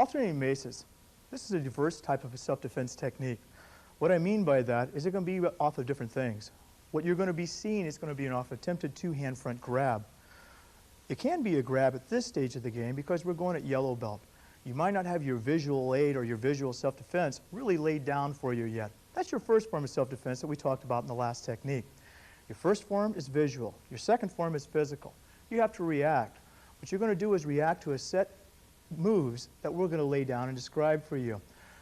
Alternating maces. This is a diverse type of a self-defense technique. What I mean by that is it's going to be off of different things. What you're going to be seeing is going to be an off attempted two-hand front grab. It can be a grab at this stage of the game because we're going at yellow belt. You might not have your visual aid or your visual self-defense really laid down for you yet. That's your first form of self-defense that we talked about in the last technique. Your first form is visual. Your second form is physical. You have to react. What you're going to do is react to a set moves that we're going to lay down and describe for you.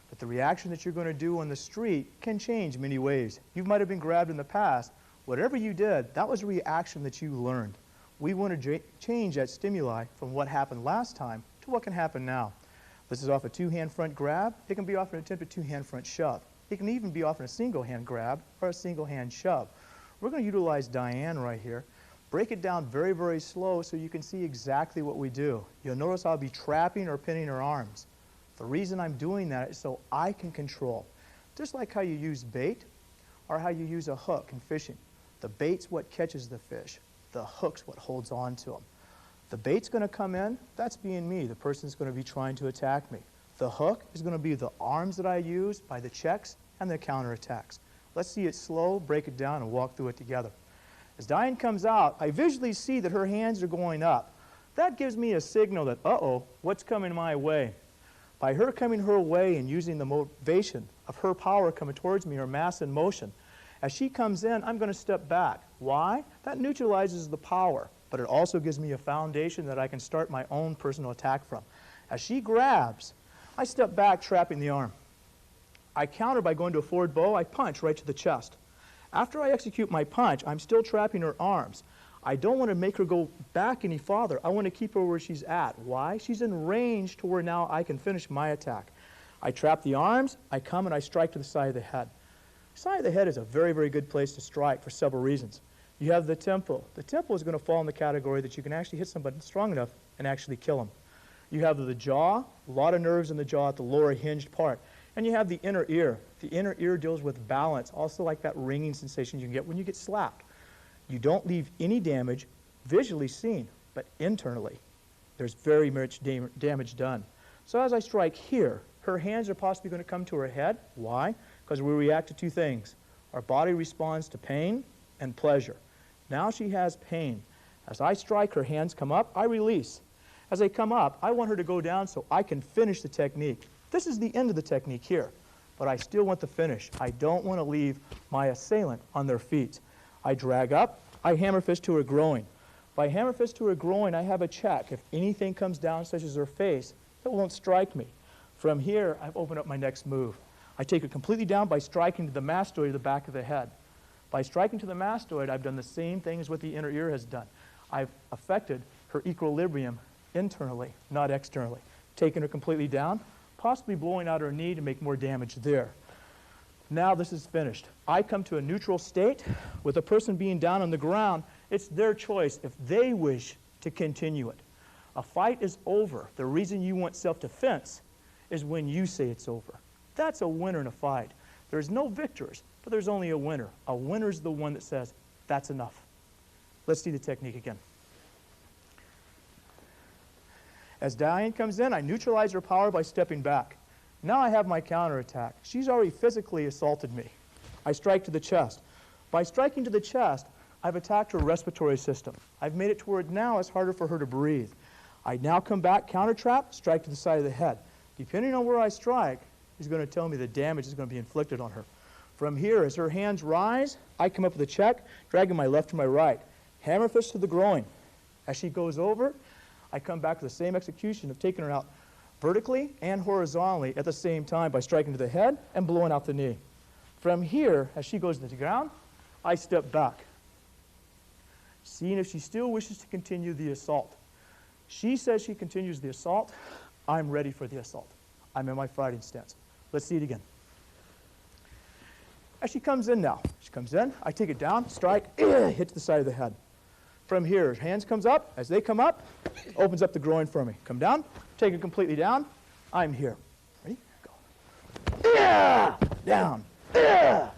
But the reaction that you're going to do on the street can change many ways. You might have been grabbed in the past. Whatever you did, that was a reaction that you learned. We want to change that stimuli from what happened last time to what can happen now. This is off a two-hand front grab. It can be off an attempted two-hand front shove. It can even be off in a single-hand grab or a single-hand shove. We're going to utilize Diane right here. Break it down very, very slow so you can see exactly what we do. You'll notice I'll be trapping or pinning her arms. The reason I'm doing that is so I can control. Just like how you use bait or how you use a hook in fishing. The bait's what catches the fish. The hook's what holds on to them. The bait's going to come in, that's being me. The person's going to be trying to attack me. The hook is going to be the arms that I use by the checks and the counterattacks. Let's see it slow, break it down, and walk through it together. As Diane comes out, I visually see that her hands are going up. That gives me a signal that, uh-oh, what's coming my way? By her coming her way and using the motivation of her power coming towards me, her mass in motion, as she comes in, I'm going to step back. Why? That neutralizes the power, but it also gives me a foundation that I can start my own personal attack from. As she grabs, I step back, trapping the arm. I counter by going to a forward bow. I punch right to the chest. After I execute my punch, I'm still trapping her arms. I don't want to make her go back any farther. I want to keep her where she's at. Why? She's in range to where now I can finish my attack. I trap the arms, I come and I strike to the side of the head. The side of the head is a very, very good place to strike for several reasons. You have the tempo. The tempo is going to fall in the category that you can actually hit somebody strong enough and actually kill them. You have the jaw, a lot of nerves in the jaw at the lower hinged part. And you have the inner ear. The inner ear deals with balance, also like that ringing sensation you can get when you get slapped. You don't leave any damage visually seen, but internally, there's very much damage done. So as I strike here, her hands are possibly going to come to her head. Why? Because we react to two things. Our body responds to pain and pleasure. Now she has pain. As I strike, her hands come up, I release. As they come up, I want her to go down so I can finish the technique. This is the end of the technique here, but I still want the finish. I don't want to leave my assailant on their feet. I drag up, I hammer fist to her groin. By hammer fist to her groin, I have a check. If anything comes down, such as her face, it won't strike me. From here, I've opened up my next move. I take her completely down by striking to the mastoid of the back of the head. By striking to the mastoid, I've done the same thing as what the inner ear has done. I've affected her equilibrium internally, not externally. Taken her completely down, possibly blowing out her knee to make more damage there. Now this is finished. I come to a neutral state with a person being down on the ground. It's their choice if they wish to continue it. A fight is over. The reason you want self-defense is when you say it's over. That's a winner in a fight. There's no victors, but there's only a winner. A winner's the one that says, that's enough. Let's see the technique again. As Diane comes in, I neutralize her power by stepping back. Now I have my counterattack. She's already physically assaulted me. I strike to the chest. By striking to the chest, I've attacked her respiratory system. I've made it to where now it's harder for her to breathe. I now come back, counter trap, strike to the side of the head. Depending on where I strike, is going to tell me the damage is going to be inflicted on her. From here, as her hands rise, I come up with a check, dragging my left to my right. Hammer fist to the groin. As she goes over, I come back to the same execution of taking her out vertically and horizontally at the same time by striking to the head and blowing out the knee. From here, as she goes to the ground, I step back, seeing if she still wishes to continue the assault. She says she continues the assault. I'm ready for the assault. I'm in my fighting stance. Let's see it again. As she comes in now, she comes in, I take it down, strike, hit to the side of the head. From here, hands comes up. As they come up, opens up the groin for me. Come down, take it completely down. I'm here. Ready? Go. Yeah! Down. Yeah!